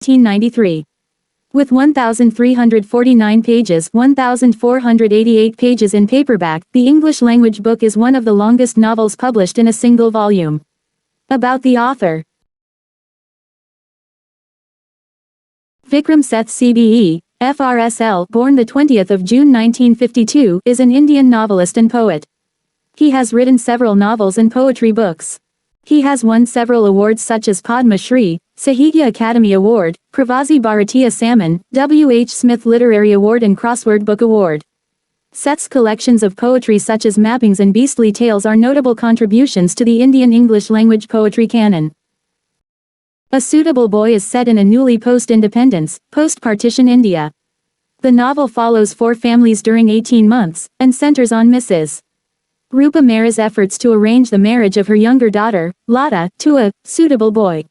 1993. With 1,349 pages, 1,488 pages in paperback, the English-language book is one of the longest novels published in a single volume. About the author. Vikram Seth CBE, FRSL, born the 20th of June 1952, is an Indian novelist and poet. He has written several novels and poetry books. He has won several awards such as Padma Shri, Sahitya Academy Award, Pravasi Bharatiya Samman, W. H. Smith Literary Award and Crossword Book Award. Seth's collections of poetry such as Mappings and Beastly Tales are notable contributions to the Indian English-language poetry canon. A Suitable Boy is set in a newly post-independence, post-partition India. The novel follows 4 families during 18 months, and centers on Mrs. Rupa Mehra's efforts to arrange the marriage of her younger daughter, Lata, to a suitable boy.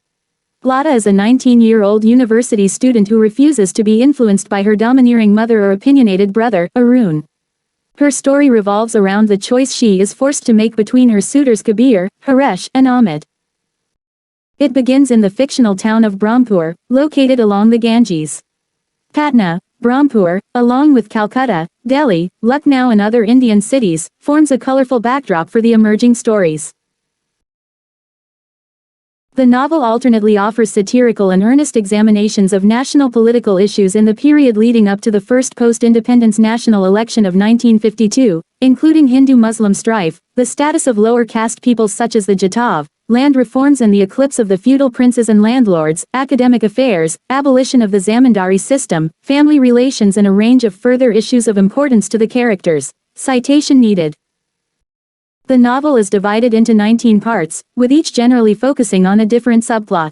Lata is a 19-year-old university student who refuses to be influenced by her domineering mother or opinionated brother, Arun. Her story revolves around the choice she is forced to make between her suitors Kabir, Haresh, and Amit. It begins in the fictional town of Brahmpur, located along the Ganges. Patna, Brahmpur, along with Calcutta, Delhi, Lucknow and other Indian cities, forms a colorful backdrop for the emerging stories. The novel alternately offers satirical and earnest examinations of national political issues in the period leading up to the first post-independence national election of 1952, including Hindu-Muslim strife, the status of lower caste peoples such as the Jatav, land reforms and the eclipse of the feudal princes and landlords, academic affairs, abolition of the zamindari system, family relations and a range of further issues of importance to the characters. Citation needed. The novel is divided into 19 parts, with each generally focusing on a different subplot.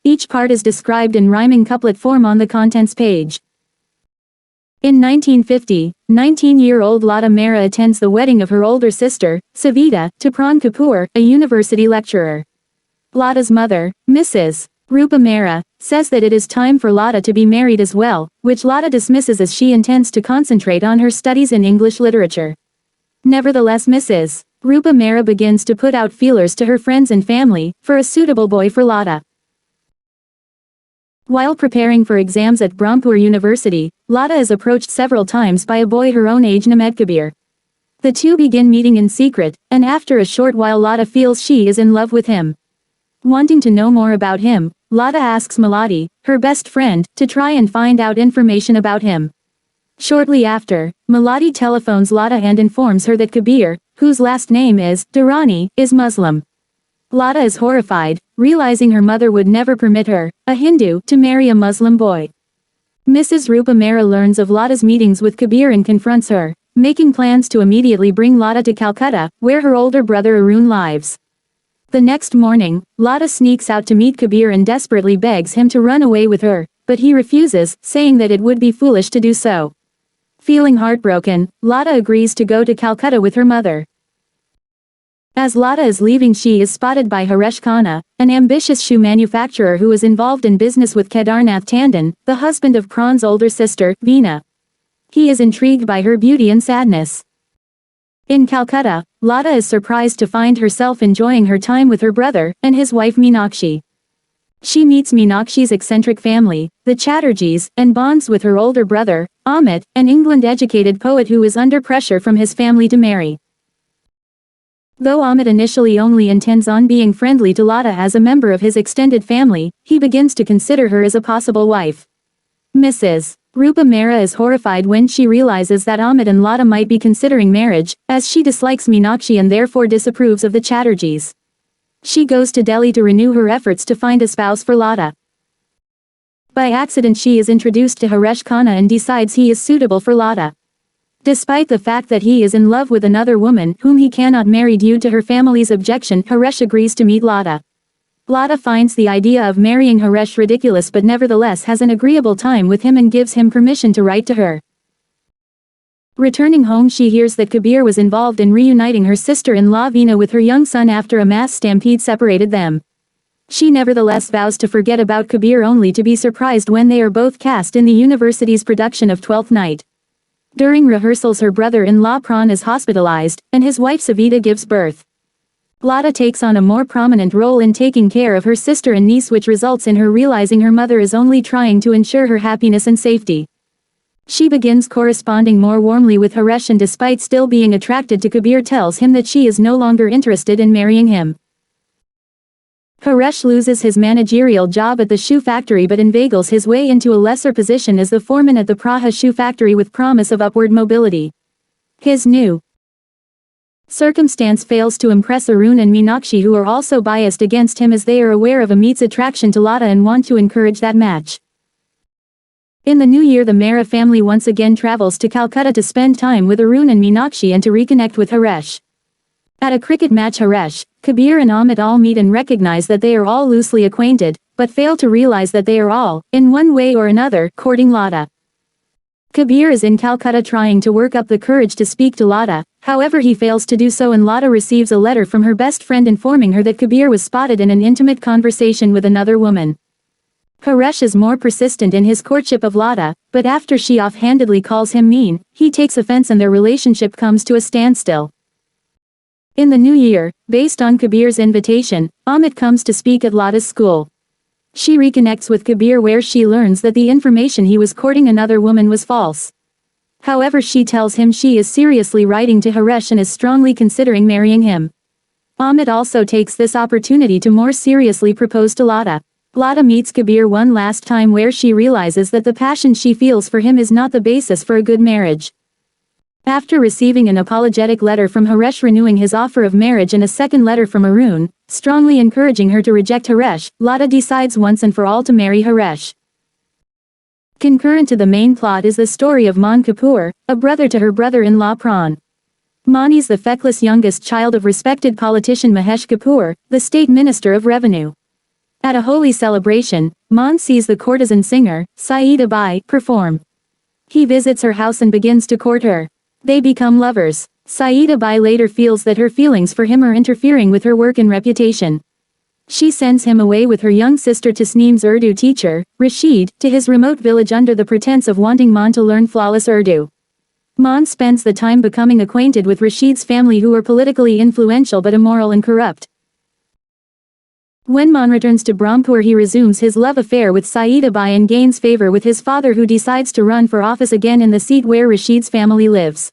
Each part is described in rhyming couplet form on the contents page. In 1950, 19-year-old Lata Mehra attends the wedding of her older sister, Savita, to Pran Kapoor, a university lecturer. Lata's mother, Mrs. Rupa Mehra, says that it is time for Lata to be married as well, which Lata dismisses as she intends to concentrate on her studies in English literature. Nevertheless, Mrs. Rupa Mehra begins to put out feelers to her friends and family, for a suitable boy for Lata. While preparing for exams at Brahmpur University, Lata is approached several times by a boy her own age named Kabir. The two begin meeting in secret, and after a short while Lata feels she is in love with him. Wanting to know more about him, Lata asks Malati, her best friend, to try and find out information about him. Shortly after, Malati telephones Lata and informs her that Kabir, whose last name is Durrani, is Muslim. Lata is horrified, realizing her mother would never permit her, a Hindu, to marry a Muslim boy. Mrs. Rupa Mehra learns of Lata's meetings with Kabir and confronts her, making plans to immediately bring Lata to Calcutta, where her older brother Arun lives. The next morning, Lata sneaks out to meet Kabir and desperately begs him to run away with her, but he refuses, saying that it would be foolish to do so. Feeling heartbroken, Lata agrees to go to Calcutta with her mother. As Lata is leaving, she is spotted by Haresh Khanna, an ambitious shoe manufacturer who is involved in business with Kedarnath Tandon, the husband of Pran's older sister, Veena. He is intrigued by her beauty and sadness. In Calcutta, Lata is surprised to find herself enjoying her time with her brother and his wife Meenakshi. She meets Meenakshi's eccentric family, the Chatterjees, and bonds with her older brother, Amit, an England-educated poet who is under pressure from his family to marry. Though Amit initially only intends on being friendly to Lata as a member of his extended family, he begins to consider her as a possible wife. Mrs. Rupa Mehra is horrified when she realizes that Amit and Lata might be considering marriage, as she dislikes Meenakshi and therefore disapproves of the Chatterjees. She goes to Delhi to renew her efforts to find a spouse for Lata. By accident she is introduced to Haresh Khanna and decides he is suitable for Lata. Despite the fact that he is in love with another woman whom he cannot marry due to her family's objection, Haresh agrees to meet Lata. Lata finds the idea of marrying Haresh ridiculous but nevertheless has an agreeable time with him and gives him permission to write to her. Returning home, she hears that Kabir was involved in reuniting her sister-in-law Veena with her young son after a mass stampede separated them. She nevertheless vows to forget about Kabir only to be surprised when they are both cast in the university's production of Twelfth Night. During rehearsals her brother-in-law Pran is hospitalized, and his wife Savita gives birth. Lada takes on a more prominent role in taking care of her sister and niece, which results in her realizing her mother is only trying to ensure her happiness and safety. She begins corresponding more warmly with Haresh, and despite still being attracted to Kabir, tells him that she is no longer interested in marrying him. Haresh loses his managerial job at the shoe factory but inveigles his way into a lesser position as the foreman at the Praha shoe factory with promise of upward mobility. His new circumstance fails to impress Arun and Meenakshi, who are also biased against him as they are aware of Amit's attraction to Lata and want to encourage that match. In the new year, the Mehra family once again travels to Calcutta to spend time with Arun and Meenakshi and to reconnect with Haresh. At a cricket match, Haresh, Kabir and Amit all meet and recognize that they are all loosely acquainted, but fail to realize that they are all, in one way or another, courting Lata. Kabir is in Calcutta trying to work up the courage to speak to Lata, however he fails to do so, and Lata receives a letter from her best friend informing her that Kabir was spotted in an intimate conversation with another woman. Haresh is more persistent in his courtship of Lata, but after she offhandedly calls him mean, he takes offense and their relationship comes to a standstill. In the new year, based on Kabir's invitation, Amit comes to speak at Lata's school. She reconnects with Kabir where she learns that the information he was courting another woman was false. However, she tells him she is seriously writing to Haresh and is strongly considering marrying him. Amit also takes this opportunity to more seriously propose to Lata. Lata meets Kabir one last time where she realizes that the passion she feels for him is not the basis for a good marriage. After receiving an apologetic letter from Haresh renewing his offer of marriage and a second letter from Arun, strongly encouraging her to reject Haresh, Lata decides once and for all to marry Haresh. Concurrent to the main plot is the story of Maan Kapoor, a brother to her brother-in-law Pran. Maan is the feckless youngest child of respected politician Mahesh Kapoor, the state minister of revenue. At a holy celebration, Maan sees the courtesan singer, Saeeda Bai, perform. He visits her house and begins to court her. They become lovers. Saeeda Bai later feels that her feelings for him are interfering with her work and reputation. She sends him away with her young sister Tasneem's Urdu teacher, Rashid, to his remote village under the pretense of wanting Maan to learn flawless Urdu. Maan spends the time becoming acquainted with Rashid's family, who are politically influential but immoral and corrupt. When Maan returns to Brahmpur, he resumes his love affair with Saeeda Bai and gains favor with his father, who decides to run for office again in the seat where Rashid's family lives.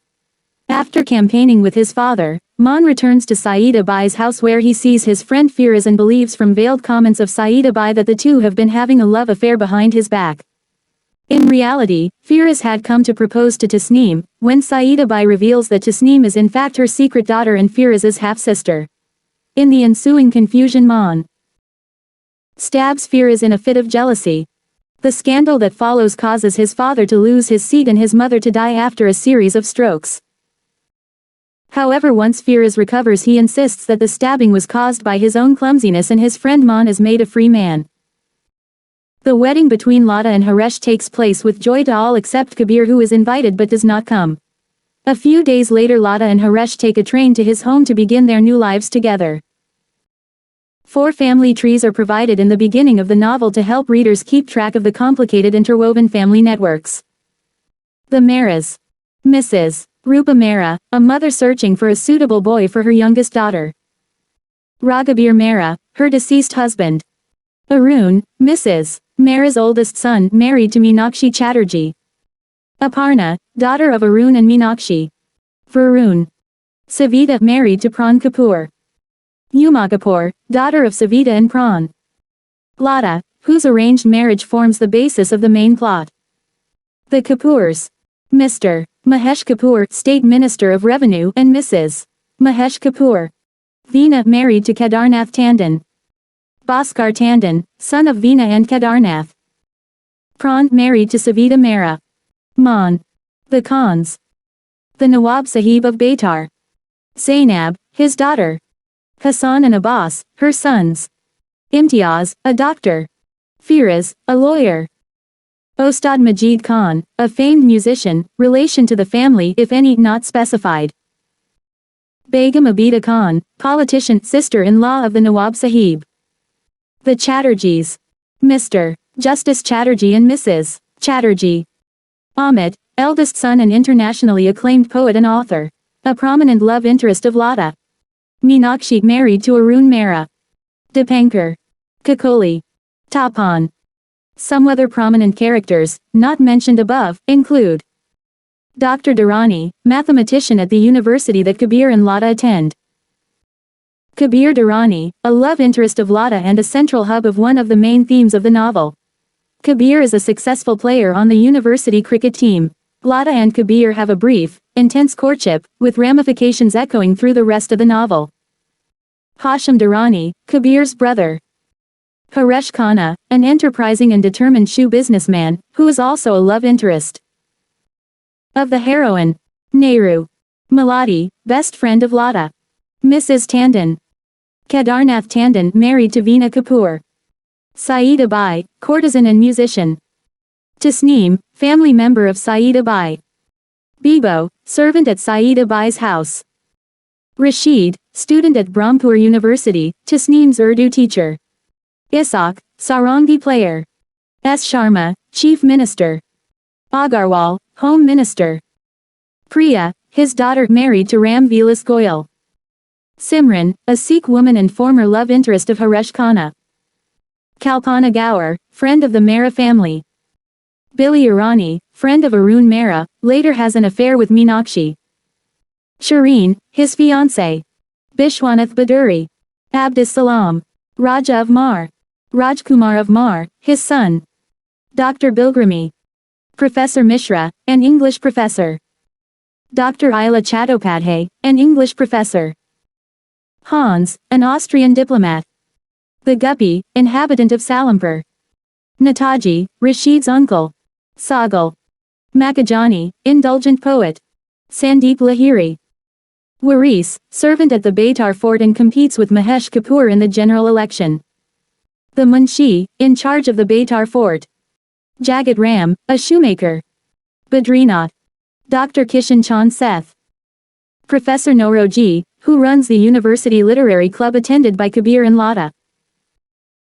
After campaigning with his father, Maan returns to Saeeda Bai's house where he sees his friend Firoz and believes from veiled comments of Saeeda Bai that the two have been having a love affair behind his back. In reality, Firoz had come to propose to Tasneem, when Saeeda Bai reveals that Tasneem is in fact her secret daughter and Firoz's half-sister. In the ensuing confusion, Maan stabs Firoz in a fit of jealousy. The scandal that follows causes his father to lose his seat and his mother to die after a series of strokes. However, once Firoz recovers, he insists that the stabbing was caused by his own clumsiness and his friend Maan is made a free man. The wedding between Lata and Haresh takes place with joy to all except Kabir, who is invited but does not come. A few days later, Lata and Haresh take a train to his home to begin their new lives together. 4 family trees are provided in the beginning of the novel to help readers keep track of the complicated interwoven family networks. The Mehras. Mrs. Rupa Mehra, a mother searching for a suitable boy for her youngest daughter. Raghabir Mehra, her deceased husband. Arun, Mrs. Mehra's oldest son, married to Meenakshi Chatterjee. Aparna, daughter of Arun and Meenakshi. Varun. Savita, married to Pran Kapoor. Uma Kapoor, daughter of Savita and Pran. Lata, whose arranged marriage forms the basis of the main plot. The Kapoors. Mr. Mahesh Kapoor, State Minister of Revenue, and Mrs. Mahesh Kapoor. Veena, married to Kedarnath Tandon. Bhaskar Tandon, son of Veena and Kedarnath. Pran, married to Savita Mehra. Maan. The Khans. The Nawab Sahib of Baitar. Zainab, his daughter. Hassan and Abbas, her sons. Imtiaz, a doctor. Firoz, a lawyer. Ostad Majid Khan, a famed musician, relation to the family if any not specified. Begum Abida Khan, politician, sister-in-law of the Nawab Sahib. The Chatterjees. Mr. Justice Chatterjee and Mrs. Chatterjee. Amit, eldest son and internationally acclaimed poet and author. A prominent love interest of Lata. Meenakshi married to Arun Mehra. Dipankar. Kakoli. Tapan. Some other prominent characters, not mentioned above, include Dr. Durrani, mathematician at the university that Kabir and Lata attend. Kabir Durrani, a love interest of Lata and a central hub of one of the main themes of the novel. Kabir is a successful player on the university cricket team. Lata and Kabir have a brief, intense courtship, with ramifications echoing through the rest of the novel. Hashim Durrani, Kabir's brother. Haresh Khanna, an enterprising and determined shoe businessman, who is also a love interest of the heroine. Nehru. Malati, best friend of Lata. Mrs. Tandon. Kedarnath Tandon, married to Veena Kapoor. Saeed Abai, courtesan and musician. Tasneem, family member of Saeed Abai. Bibo, servant at Saeed Abai's house. Rashid, student at Brahmpur University, Tasneem's Urdu teacher. Isaac, Sarangi player. S. Sharma, chief minister. Agarwal, home minister. Priya, his daughter, married to Ram Vilas Goyal. Simran, a Sikh woman and former love interest of Haresh Khanna. Kalpana Gaur, friend of the Mehra family. Billy Irani, friend of Arun Mehra, later has an affair with Meenakshi. Shireen, his fiancée. Bishwanath Baduri. Abdus Salam. Raja of Mar. Rajkumar of Mar, his son. Dr. Bilgrami. Professor Mishra, an English professor. Dr. Ila Chattopadhyay, an English professor. Hans, an Austrian diplomat. The Guppy, inhabitant of Salampur. Netaji, Rashid's uncle. Sagal. Makajani, indulgent poet. Sandeep Lahiri. Waris, servant at the Beitar fort and competes with Mahesh Kapoor in the general election. The Munshi, in charge of the Beitar fort. Jagat Ram, a shoemaker. Badrinath. Dr. Kishan Chand Seth. Professor Noroji, who runs the university literary club attended by Kabir and Lata.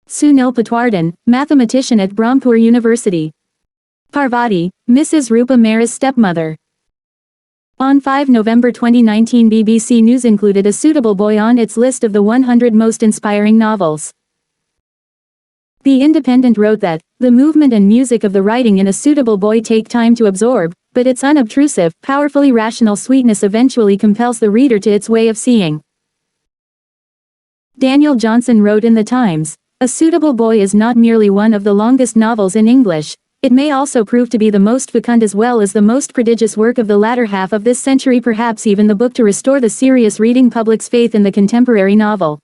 Sunil Patwardhan, mathematician at Brahmpur University. Parvati, Mrs. Rupa Mehra's stepmother. On 5 November 2019, BBC News included A Suitable Boy on its list of the 100 most inspiring novels. The Independent wrote that, the movement and music of the writing in A Suitable Boy take time to absorb, but its unobtrusive, powerfully rational sweetness eventually compels the reader to its way of seeing. Daniel Johnson wrote in The Times, A Suitable Boy is not merely one of the longest novels in English, it may also prove to be the most fecund as well as the most prodigious work of the latter half of this century, perhaps even the book to restore the serious reading public's faith in the contemporary novel.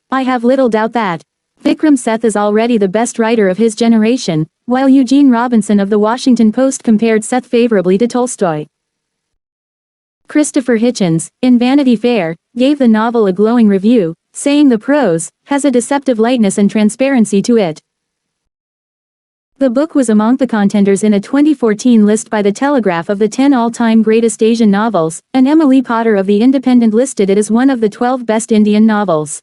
I have little doubt that Vikram Seth is already the best writer of his generation, while Eugene Robinson of the Washington Post compared Seth favorably to Tolstoy. Christopher Hitchens, in Vanity Fair, gave the novel a glowing review, saying the prose has a deceptive lightness and transparency to it. The book was among the contenders in a 2014 list by The Telegraph of the 10 all-time greatest Asian novels, and Emily Potter of The Independent listed it as one of the 12 best Indian novels.